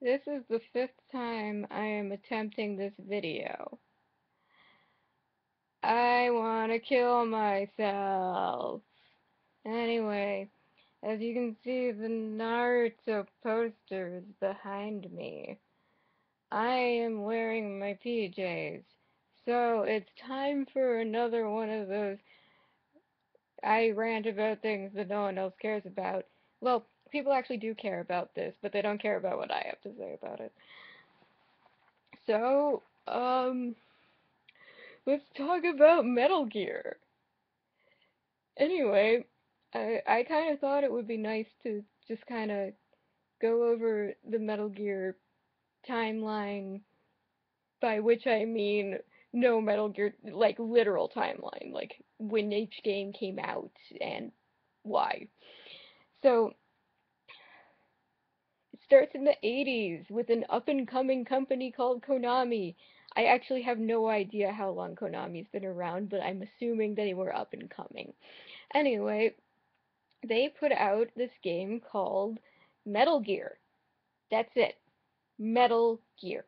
This is the fifth time I am attempting this video. I wanna kill myself. Anyway, as you can see, the Naruto poster is behind me. I am wearing my PJs. So it's time for another one of those I rant about things that no one else cares about. Well, people actually do care about this, but they don't care about what I have to say about it. So, let's talk about Metal Gear. Anyway, I kind of thought it would be nice to just kind of go over the Metal Gear timeline, by which I mean no Metal Gear, like literal timeline, like when each game came out and why. So, it starts in the 80s with an up and coming company called Konami. I actually have no idea how long Konami's been around, but I'm assuming they were up and coming. Anyway, they put out this game called Metal Gear. That's it. Metal Gear.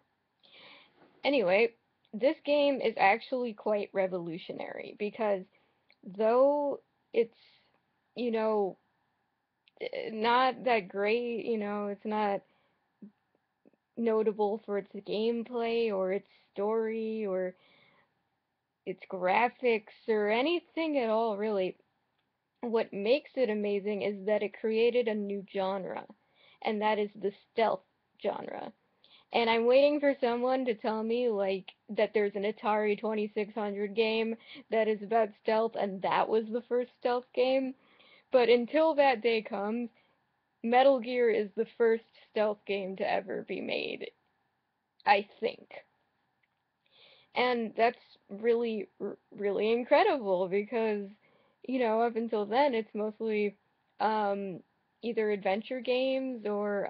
Anyway, this game is actually quite revolutionary because though it's, you know, not that great, it's not notable for its gameplay or its story or its graphics or anything at all, really. What makes it amazing is that it created a new genre, and that is the stealth genre. And I'm waiting for someone to tell me, like, that there's an Atari 2600 game that is about stealth, and that was the first stealth game. But until that day comes, Metal Gear is the first stealth game to ever be made, I think. And that's really, really incredible because, up until then, it's mostly um, either adventure games or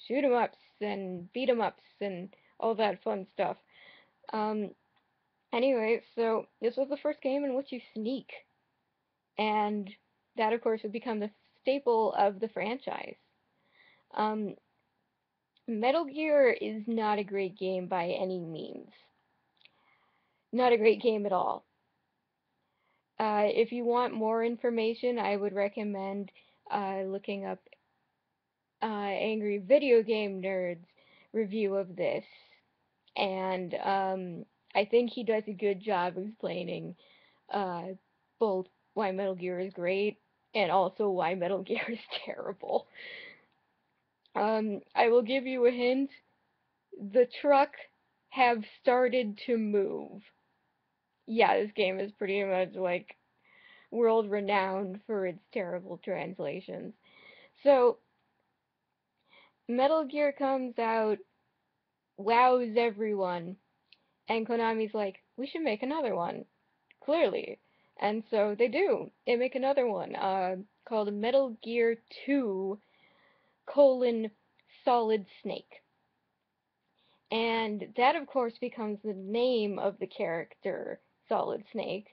shoot 'em ups and beat 'em ups and all that fun stuff. Um, anyway, so this was the first game in which you sneak, and that, of course, would become the staple of the franchise. Um, Metal Gear is not a great game by any means. Not a great game at all. If you want more information, I would recommend looking up Angry Video Game Nerd's review of this. And I think he does a good job explaining uh, both why Metal Gear is great and also why Metal Gear is terrible. I will give you a hint. The truck have started to move. Yeah, this game is pretty much like world renowned for its terrible translations. So, Metal Gear comes out, wows everyone, and Konami's like, we should make another one, clearly. And so they do. They make another one, called Metal Gear 2, colon, Solid Snake. And that, of course, becomes the name of the character, Solid Snake.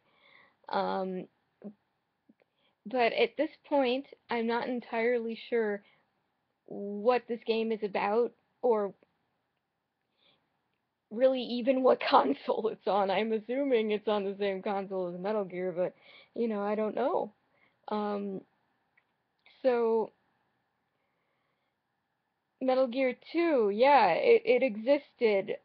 Um, but at this point, I'm not entirely sure what this game is about, or really even what console it's on. I'm assuming it's on the same console as Metal Gear, but I don't know. Um, so Metal Gear 2, yeah, it existed.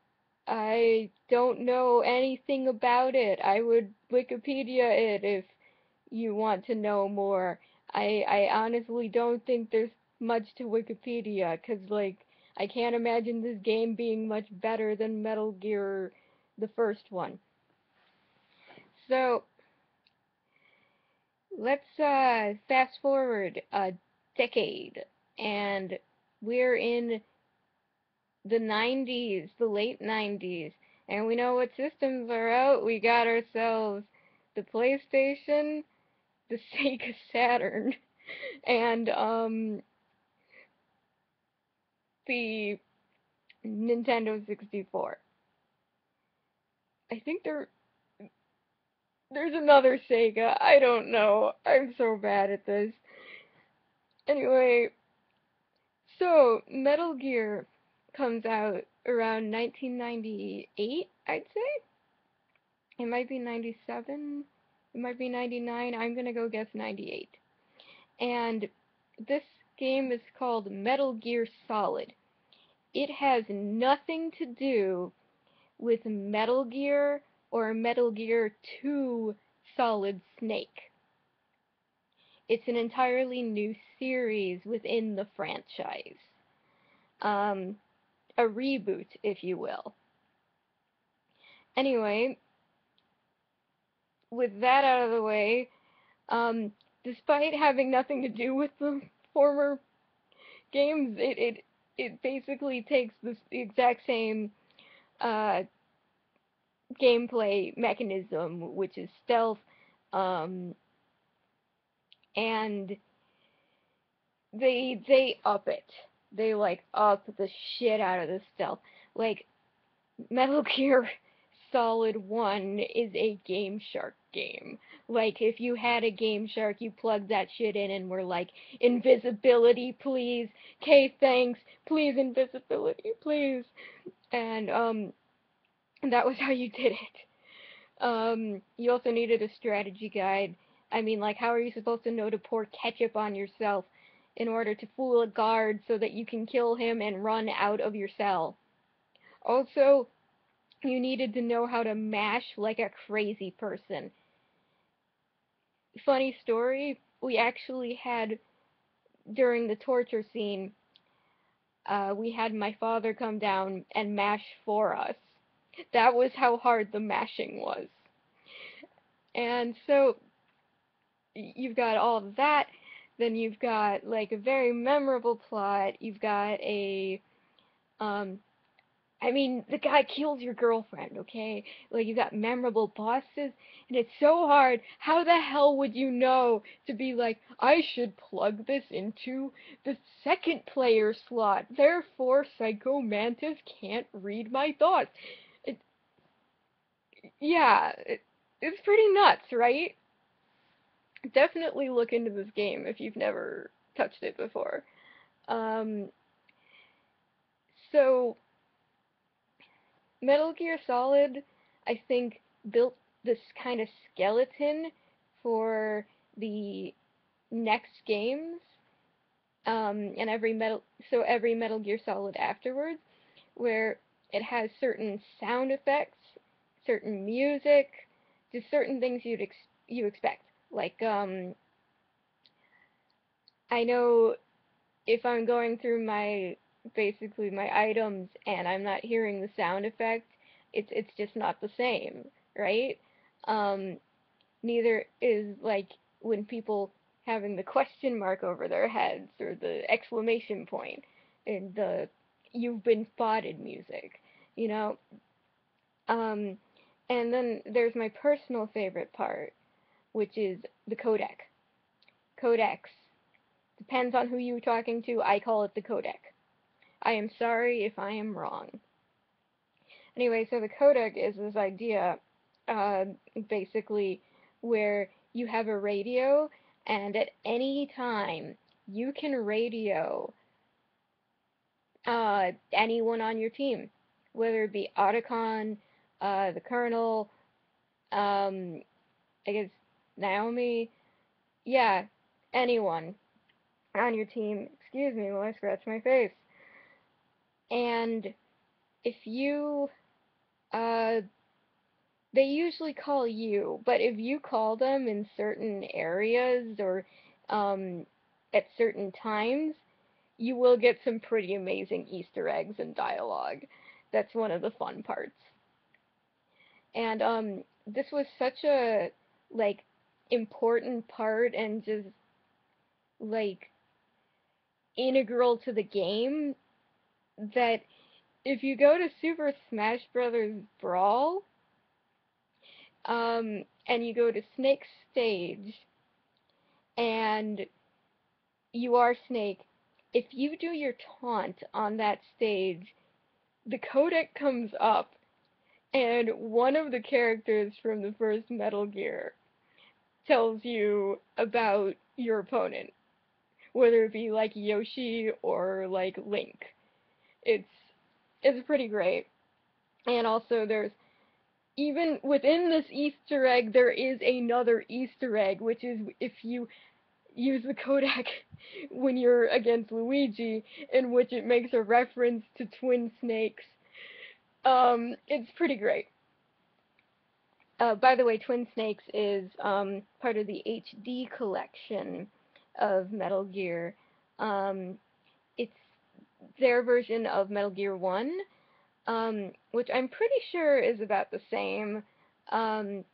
I don't know anything about it. I would Wikipedia it if you want to know more. I honestly don't think there's much to Wikipedia, 'cause like I can't imagine this game being much better than Metal Gear, the first one. So let's fast forward a decade, and we're in the 90s, the late 90s, and we know what systems are out. We got ourselves the PlayStation, the Sega Saturn, and the Nintendo 64. I think there's another Sega. I don't know. I'm so bad at this. Anyway, So, Metal Gear comes out around 1998, I'd say. It might be 97, it might be 99. I'm gonna go guess 98. And this game is called Metal Gear Solid. It has nothing to do with Metal Gear or Metal Gear 2 Solid Snake. It's an entirely new series within the franchise. Um, a reboot, if you will. Anyway, with that out of the way, despite having nothing to do with the former games, it basically takes the exact same uh, gameplay mechanism, which is stealth, um, and they up it. They like up the shit out of the stealth. Like Metal Gear Solid 1 is a Game Shark game. Like, if you had a Game Shark, you plugged that shit in and were like, invisibility, please. Okay, thanks. Please, invisibility, please. And, that was how you did it. You also needed a strategy guide. I mean, like, how are you supposed to know to pour ketchup on yourself in order to fool a guard so that you can kill him and run out of your cell? Also, you needed to know how to mash like a crazy person. Funny story, we actually had, during the torture scene, we had my father come down and mash for us. That was how hard the mashing was. And so, you've got all of that, then you've got, like, a very memorable plot, you've got um, I mean, the guy kills your girlfriend, okay? Like, you got memorable bosses, and it's so hard. How the hell would you know to be like, I should plug this into the second player slot, therefore Psycho Mantis can't read my thoughts? It, yeah, it's pretty nuts, right? Definitely look into this game if you've never touched it before. Um, so, Metal Gear Solid, I think, built this kind of skeleton for the next games, and every Metal Gear Solid afterwards, where it has certain sound effects, certain music, just certain things you expect. Like, I know if I'm going through basically my items and I'm not hearing the sound effect, it's just not the same, right? Um, Neither is like when people having the question mark over their heads or the exclamation point and the "you've been spotted" music, you know. Um, and then there's my personal favorite part, which is the codec. Codecs. Depends on who you're talking to. I call it the codec. I am sorry if I am wrong. Anyway, so the codec is this idea, uh, basically, where you have a radio, and at any time you can radio anyone on your team, whether it be Otacon, the Colonel, um, I guess Naomi, yeah, anyone on your team. Excuse me while I scratch my face. And if you uh, they usually call you, but if you call them in certain areas or um, at certain times, you will get some pretty amazing Easter eggs and dialogue. That's one of the fun parts. And this was such a like important part and just like integral to the game that if you go to Super Smash Bros. Brawl, and you go to Snake's stage, and you are Snake, if you do your taunt on that stage, the codec comes up, and one of the characters from the first Metal Gear tells you about your opponent, whether it be like Yoshi or like Link. It's it's pretty great. And also there's even within this Easter egg there is another Easter egg, which is if you use the Kodak when you're against Luigi, in which it makes a reference to twin snakes. It's pretty great. By the way, Twin Snakes is part of the HD collection of Metal Gear. Um, it's their version of Metal Gear 1, which I'm pretty sure is about the same. Um,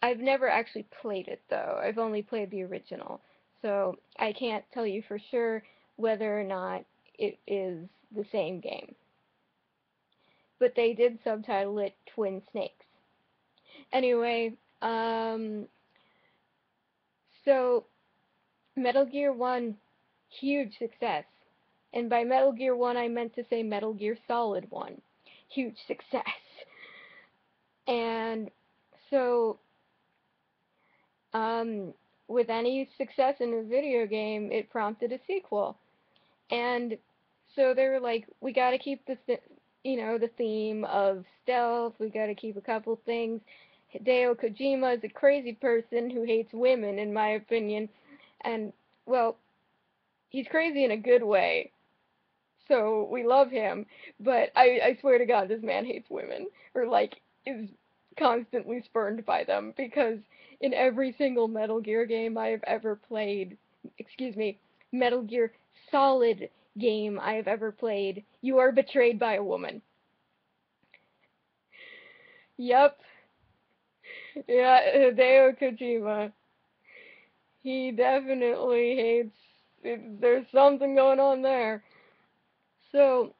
I've never actually played it though. I've only played the original. So I can't tell you for sure whether or not it is the same game. But they did subtitle it Twin Snakes. Anyway, so Metal Gear 1, huge success. And by Metal Gear 1, I meant to say Metal Gear Solid 1. Huge success. And so, um, with any success in a video game, it prompted a sequel. And so they were like, we gotta keep the theme of stealth. We gotta keep a couple things. Hideo Kojima is a crazy person who hates women, in my opinion. And, well, he's crazy in a good way. So we love him, but I swear to God, this man hates women, or like is constantly spurned by them, because in every single Metal Gear game I have ever played, excuse me, Metal Gear Solid game I have ever played, you are betrayed by a woman. Yep, yeah, Hideo Kojima. He definitely hates. There's something going on there. So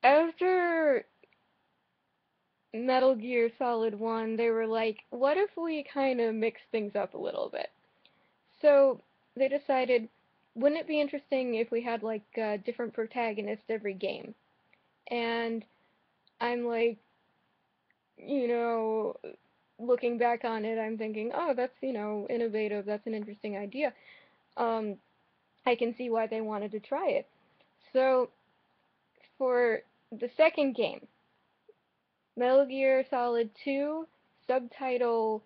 after Metal Gear Solid 1, they were like, what if we kind of mix things up a little bit? So they decided, wouldn't it be interesting if we had like a different protagonist every game? And I'm like, you know, looking back on it, I'm thinking, oh, that's, innovative. That's an interesting idea. Um, I can see why they wanted to try it. So for the second game, Metal Gear Solid 2, subtitle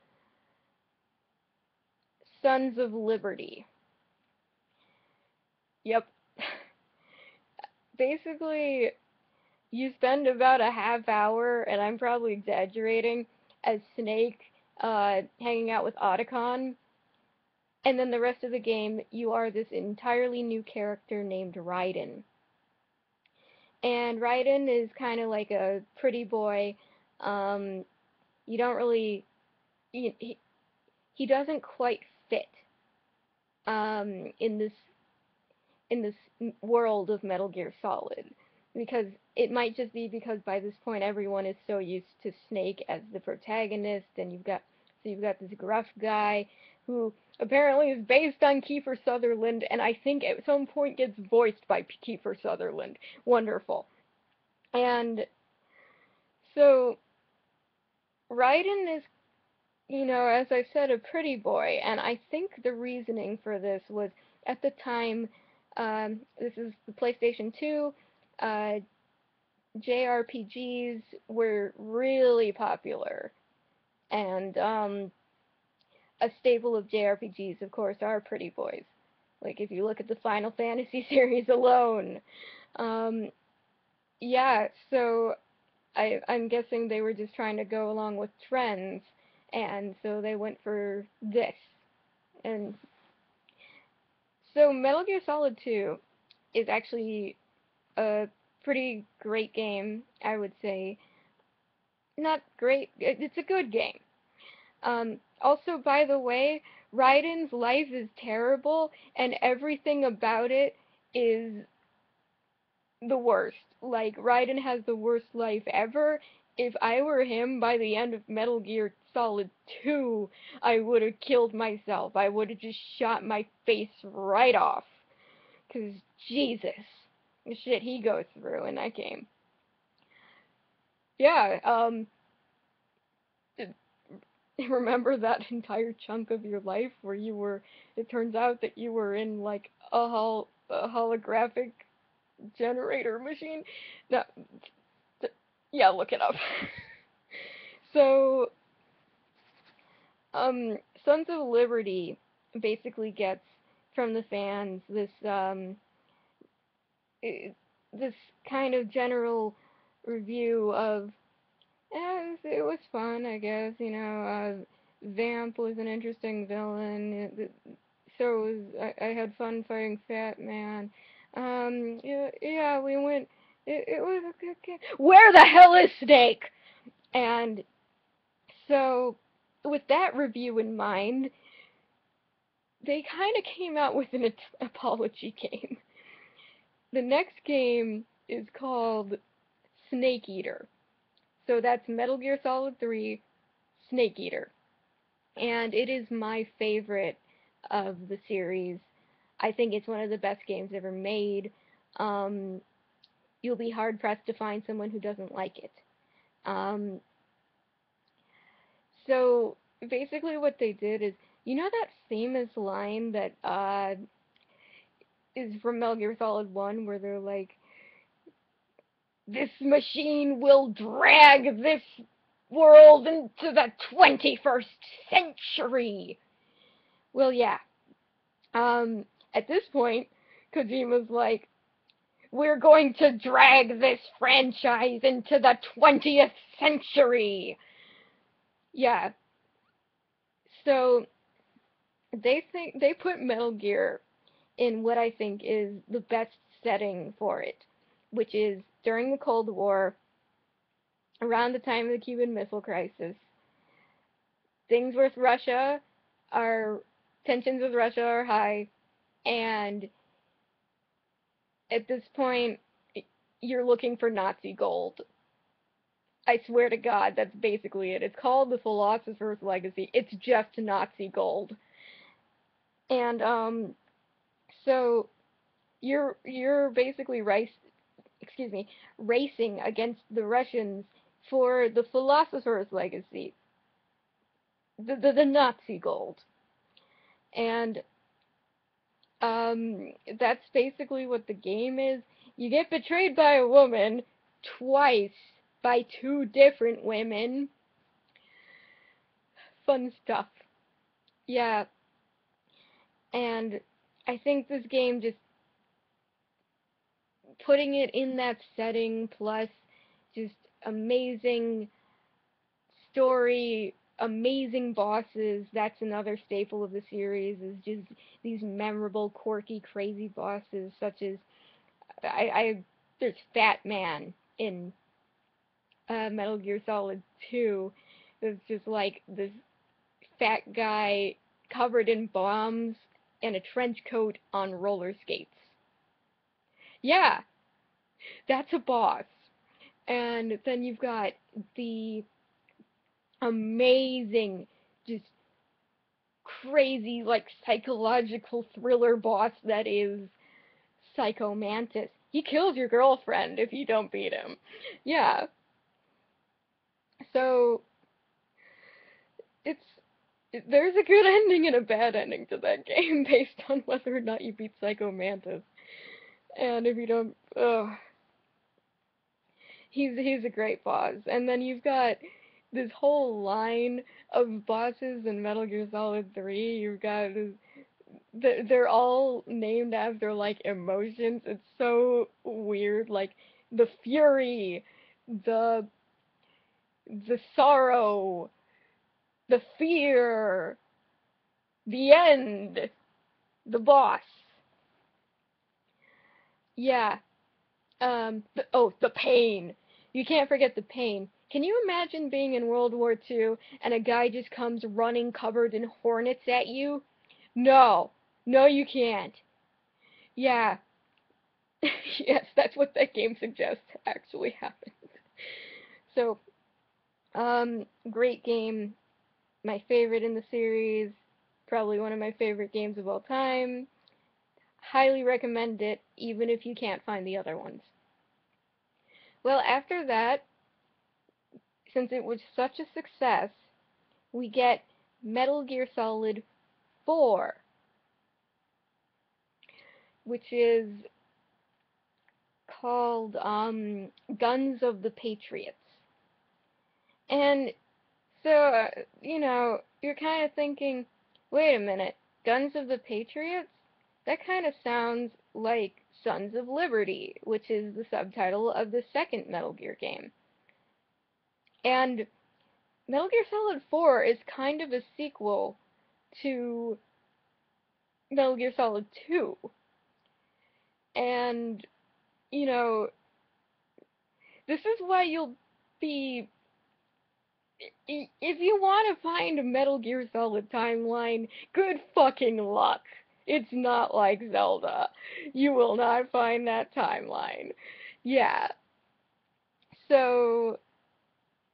Sons of Liberty. Yep. Basically, you spend about a half hour, and I'm probably exaggerating, as Snake, hanging out with Otacon, and then the rest of the game, you are this entirely new character named Raiden. And Raiden is kind of like a pretty boy. Um, you don't really, he doesn't quite fit in this world of Metal Gear Solid, because it might just be because by this point everyone is so used to Snake as the protagonist, and you've got this gruff guy who apparently is based on Kiefer Sutherland, and I think at some point gets voiced by Kiefer Sutherland. Wonderful. And so Raiden is, as I said, a pretty boy, and I think the reasoning for this was at the time, this is the PlayStation 2, uh, JRPGs were really popular, and a staple of JRPGs, of course, are pretty boys. Like if you look at the Final Fantasy series alone, um, yeah. So I'm guessing they were just trying to go along with trends, and so they went for this. And so Metal Gear Solid 2 is actually a pretty great game, I would say. Not great, it's a good game. Also, by the way, Raiden's life is terrible, and everything about it is the worst. Like, Raiden has the worst life ever. If I were him by the end of Metal Gear Solid 2, I would have killed myself. I would have just shot my face right off. 'Cause, Jesus, the shit he goes through in that game. Yeah, remember that entire chunk of your life where you were, it turns out that you were in like a holographic generator machine. No, yeah, look it up. So, Sons of Liberty basically gets from the fans this kind of general review of, it was fun, I guess. Vamp was an interesting villain. So was I had fun fighting Fat Man. Yeah, we went. It was a good game. Where the hell is Snake? And so, with that review in mind, they kind of came out with an apology game. The next game is called Snake Eater. So that's Metal Gear Solid 3 Snake Eater. And it is my favorite of the series. I think it's one of the best games ever made. Um, you'll be hard pressed to find someone who doesn't like it. Um, so basically, what they did is, that famous line that is from Metal Gear Solid 1, where they're like, "This machine will drag this world into the 21st century." Well, yeah. At this point, Kojima's like, "We're going to drag this franchise into the 20th century." Yeah. So they put Metal Gear in what I think is the best setting for it, which is during the Cold War, around the time of the Cuban Missile Crisis. Things with Russia are tensions with Russia are high, and at this point, you're looking for Nazi gold. I swear to God, that's basically it. It's called The Philosopher's Legacy. It's just Nazi gold. And so you're basically racing against the Russians for the Philosopher's Legacy, the Nazi gold. And that's basically what the game is. You get betrayed by a woman twice by two different women. Fun stuff. Yeah, and I think this game, just putting it in that setting, plus just amazing story, amazing bosses. That's another staple of the series, is just these memorable, quirky, crazy bosses, such as there's Fat Man in Metal Gear Solid 2. It's just like this fat guy covered in bombs and a trench coat on roller skates. Yeah, that's a boss. And then you've got the amazing, just crazy, like psychological thriller boss that is Psycho Mantis. He kills your girlfriend if you don't beat him. Yeah. So it's there's a good ending and a bad ending to that game based on whether or not you beat Psycho Mantis. And if you don't, he's a great boss. And then you've got this whole line of bosses in Metal Gear Solid 3. You've got they're all named after like emotions. It's so weird. Like the fury, the the sorrow, the fear, the end, the boss. Yeah. The pain. You can't forget the pain. Can you imagine being in World War II and a guy just comes running covered in hornets at you? No. No, you can't. Yeah. Yes, that's what that game suggests actually happened. So, great game. My favorite in the series. Probably one of my favorite games of all time. Highly recommend it, even if you can't find the other ones. Well, after that, since it was such a success, we get Metal Gear Solid 4, which is called Guns of the Patriots. And so, you're kind of thinking, wait a minute, Guns of the Patriots? That kind of sounds like Sons of Liberty, which is the subtitle of the second Metal Gear game. And Metal Gear Solid 4 is kind of a sequel to Metal Gear Solid 2. And, you know, this is why you'll be. If you want to find a Metal Gear Solid timeline, good fucking luck. It's not like Zelda. You will not find that timeline. Yeah. So,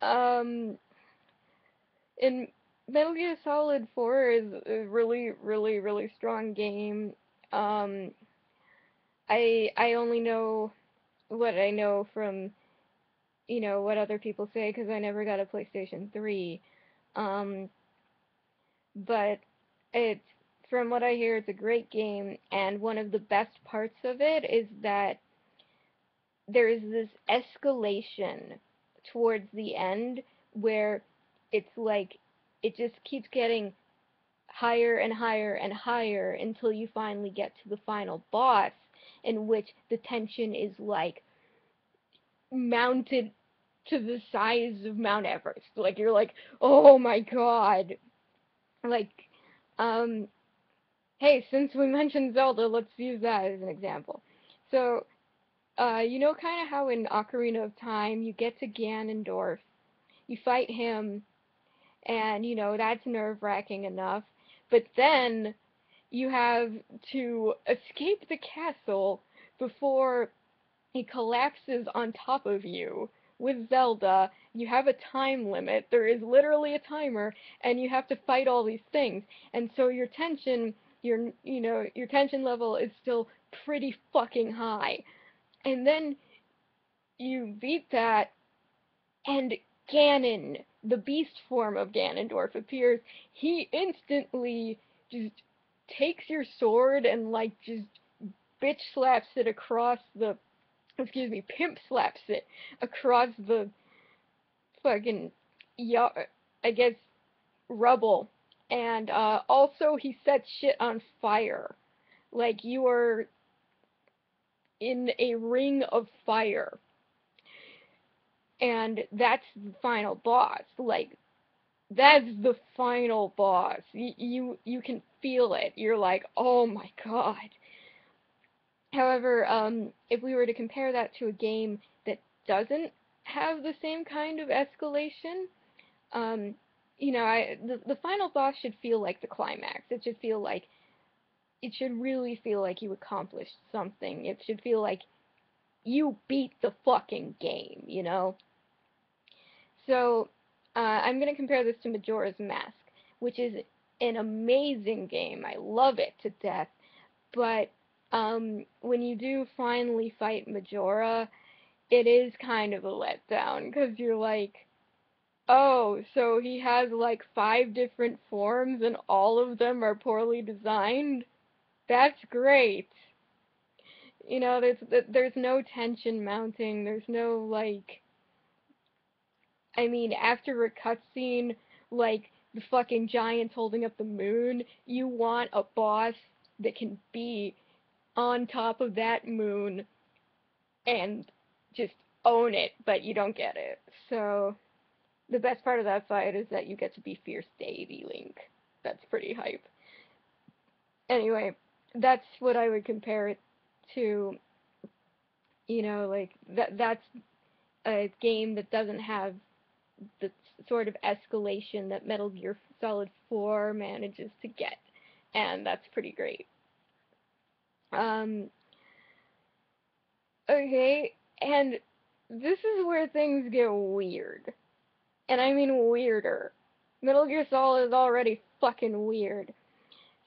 um, in Metal Gear Solid 4 is a really, really, really strong game. Um, I only know what I know from, what other people say because I never got a PlayStation 3. Um, but it's from what I hear, it's a great game, and one of the best parts of it is that there is this escalation towards the end where it's like it just keeps getting higher and higher and higher until you finally get to the final boss, in which the tension is like mounted to the size of Mount Everest. Like you're like, oh my god. Like, um, hey, since we mentioned Zelda, let's use that as an example. So, kind of how in Ocarina of Time you get to Ganondorf, you fight him, and that's nerve-wracking enough. But then you have to escape the castle before he collapses on top of you. With Zelda, you have a time limit. There is literally a timer, and you have to fight all these things. And so your tension level is still pretty fucking high. And then you beat that, and Ganon, the beast form of Ganondorf, appears. He instantly just takes your sword and like just bitch slaps it across the pimp slaps it across the fucking I guess rubble. And also he sets shit on fire. Like you are in a ring of fire. And that's the final boss. Like that's the final boss. You can feel it. You're like, "Oh my god." However, if we were to compare that to a game that doesn't have the same kind of escalation, um, the final boss should feel like the climax. It should really feel like you accomplished something. It should feel like you beat the fucking game. So, I'm gonna compare this to Majora's Mask, which is an amazing game. I love it to death. But when you do finally fight Majora, it is kind of a letdown because you're like, oh, so he has like 5 different forms and all of them are poorly designed? That's great. There's no tension mounting. There's no like, I mean, after a cutscene, like the fucking giants holding up the moon, you want a boss that can be on top of that moon and just own it, but you don't get it. So the best part of that fight is that you get to be Fierce Deity Link. That's pretty hype. Anyway, that's what I would compare it to. Like that's a game that doesn't have the sort of escalation that Metal Gear Solid 4 manages to get, and that's pretty great. Um, okay, and this is where things get weird. And I mean weirder. Metal Gear Solid is already fucking weird.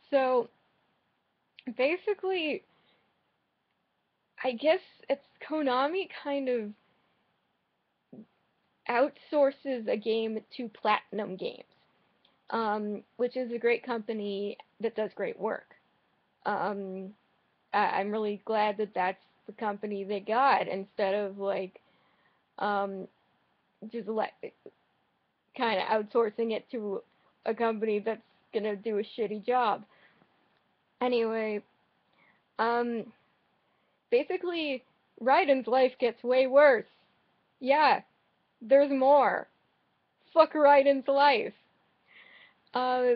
So, basically, I guess it's Konami kind of outsources a game to Platinum Games. which is a great company that does great work. Um, I'm really glad that that's the company they got instead of like um, just kind of outsourcing it to a company that's gonna do a shitty job. Anyway, um, basically, Raiden's life gets way worse. Yeah, there's more. Fuck Raiden's life.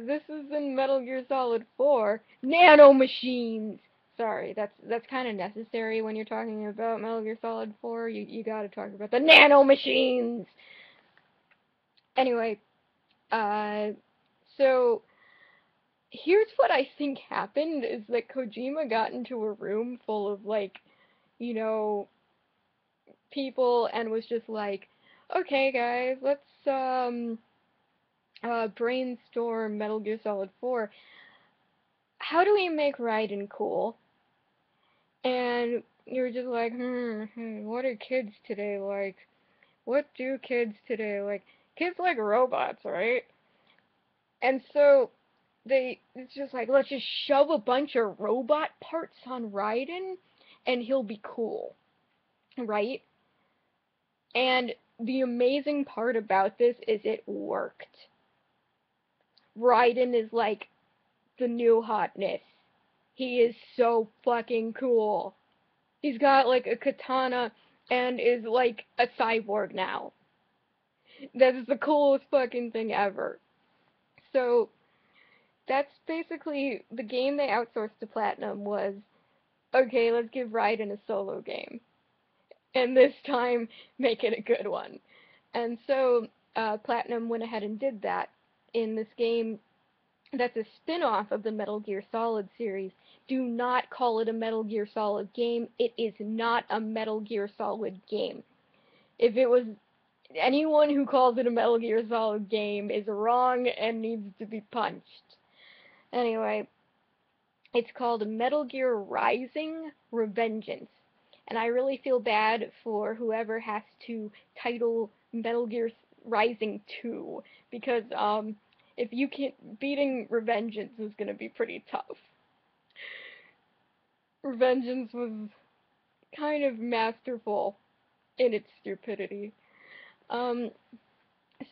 This is in Metal Gear Solid 4. Nano machines. Sorry, that's kind of necessary when you're talking about Metal Gear Solid 4. You gotta talk about the nano machines. Anyway, uh, so here's what I think happened is that Kojima got into a room full of like, you know, people and was just like, okay guys, let's brainstorm Metal Gear Solid 4. How do we make Raiden cool? And you're just like, what are kids today like? What do kids today like? Kids like robots, right? And so it's just like, let's just shove a bunch of robot parts on Raiden and he'll be cool, right? And the amazing part about this is it worked. Raiden is like the new hotness. He is so fucking cool. He's got like a katana and is like a cyborg now. That is the coolest fucking thing ever. So that's basically the game they outsourced to Platinum was, okay, let's give Raiden a solo game. And this time, make it a good one. And so Platinum went ahead and did that in this game that's a spin-off of the Metal Gear Solid series. Do not call it a Metal Gear Solid game. It is not a Metal Gear Solid game. If it was anyone who calls it a Metal Gear Solid game is wrong and needs to be punched. Anyway, it's called Metal Gear Rising: Revengeance. And I really feel bad for whoever has to title Metal Gear Rising 2 because if you can't beating Revengeance is going to be pretty tough. Revengeance was kind of masterful in its stupidity. Um,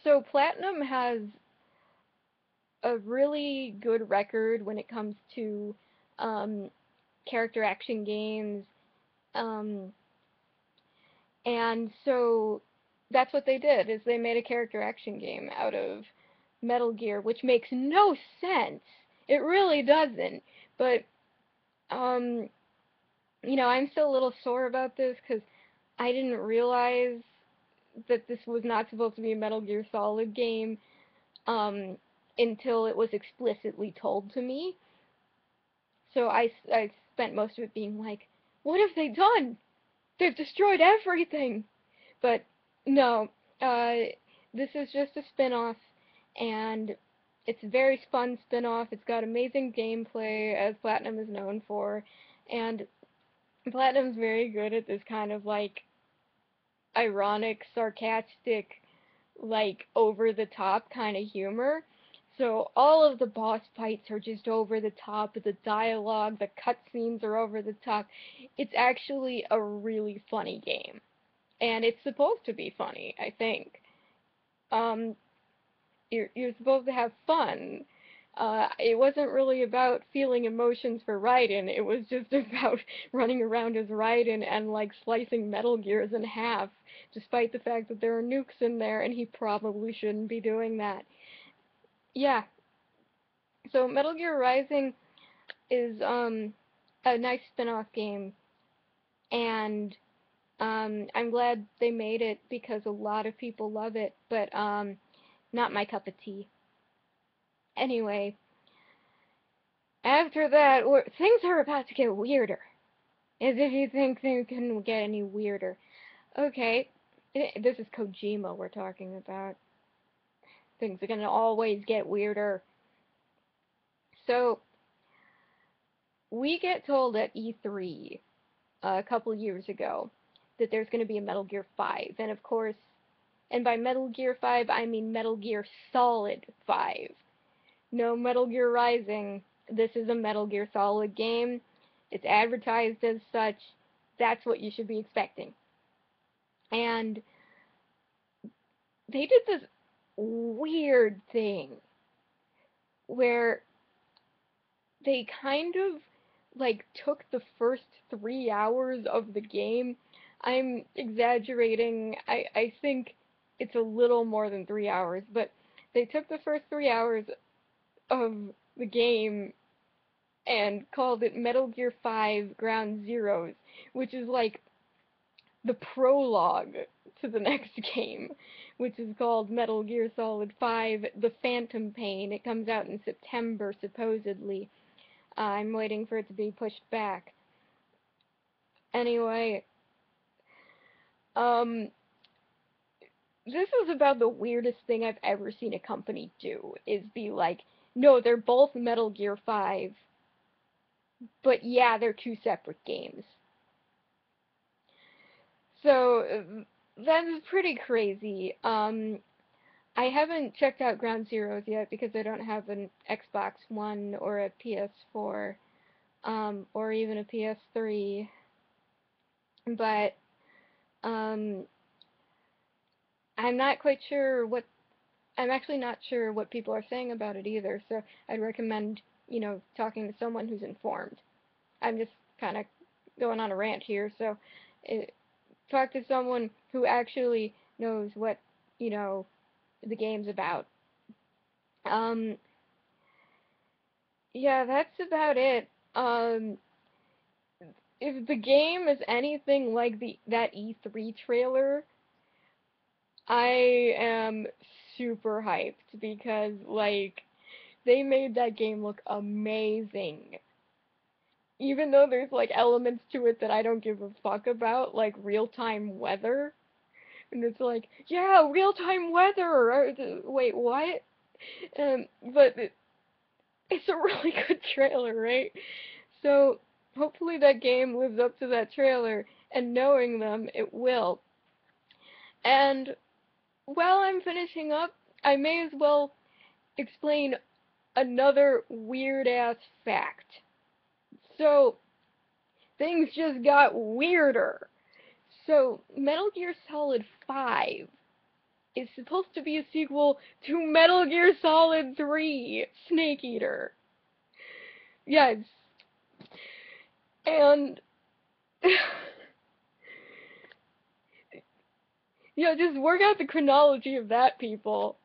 so Platinum has a really good record when it comes to um, character action games. Um, and so that's what they did is they made a character action game out of Metal Gear, which makes no sense. It really doesn't. But um, I'm still a little sore about this because I didn't realize that this was not supposed to be a Metal Gear Solid game um, until it was explicitly told to me. So I spent most of it being like, what have they done? They've destroyed everything. But no, uh, this is just a spin-off, and it's a very fun spin-off. It's got amazing gameplay, as Platinum is known for, and Platinum's very good at this kind of like ironic, sarcastic, like over the top kind of humor. So all of the boss fights are just over the top, the dialogue, the cutscenes are over the top. It's actually a really funny game. And it's supposed to be funny, I think. Um, you're supposed to have fun. It wasn't really about feeling emotions for Raiden. It was just about running around as Raiden and like slicing Metal Gears in half, despite the fact that there are nukes in there and he probably shouldn't be doing that. Yeah. So Metal Gear Rising is a nice spin-off game, and I'm glad they made it because a lot of people love it, but not my cup of tea. Anyway, after that, things are about to get weirder. As if you think they can get any weirder. Okay, this is Kojima we're talking about. Things are gonna always get weirder. So, we get told at E3 a couple years ago that there's gonna be a Metal Gear 5, and of course, and by Metal Gear 5, I mean Metal Gear Solid 5. no Metal Gear Rising. This is a Metal Gear Solid game. It's advertised as such. That's what you should be expecting. And they did this weird thing where they kind of like took the first 3 hours of the game. I'm exaggerating. I think it's a little more than 3 hours, but they took the first 3 hours of the game and called it Metal Gear 5 Ground Zeroes, which is like the prologue to the next game, which is called Metal Gear Solid 5 The Phantom Pain. It comes out in September, supposedly. I'm waiting for it to be pushed back. Anyway, um, this is about the weirdest thing I've ever seen a company do, is be like, no, they're both Metal Gear 5, but yeah, they're two separate games. So, that is pretty crazy. I haven't checked out Ground Zeroes yet because I don't have an Xbox One or a PS4, or even a PS3, but, um, I'm not quite sure what I'm actually not sure what people are saying about it either, so I'd recommend, talking to someone who's informed. I'm just kind of going on a rant here, so it, talk to someone who actually knows what, you know, the game's about. Um, yeah, that's about it. If the game is anything like that E3 trailer, I am super hyped because, like, they made that game look amazing. Even though there's like elements to it that I don't give a fuck about, like real-time weather. And it's like, yeah, real-time weather. Wait, what? But it's a really good trailer, right? So hopefully that game lives up to that trailer, and knowing them, it will. And while I'm finishing up, I may as well explain another weird ass fact. So, things just got weirder. So, Metal Gear Solid 5 is supposed to be a sequel to Metal Gear Solid 3 Snake Eater. Yes. And just work out the chronology of that, people.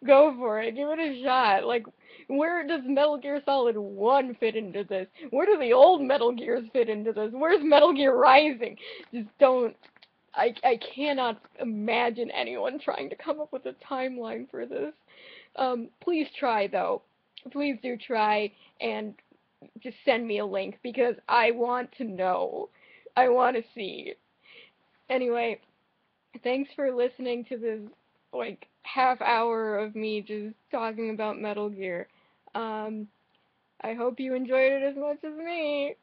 Go for it. Give it a shot. Like, where does Metal Gear Solid 1 fit into this? Where do the old Metal Gears fit into this? Where's Metal Gear Rising? Just don't. I cannot imagine anyone trying to come up with a timeline for this. Please try, though. Please do try, and just send me a link, because I want to know. I want to see. Anyway, thanks for listening to this, like, half hour of me just talking about Metal Gear. Um, I hope you enjoyed it as much as me.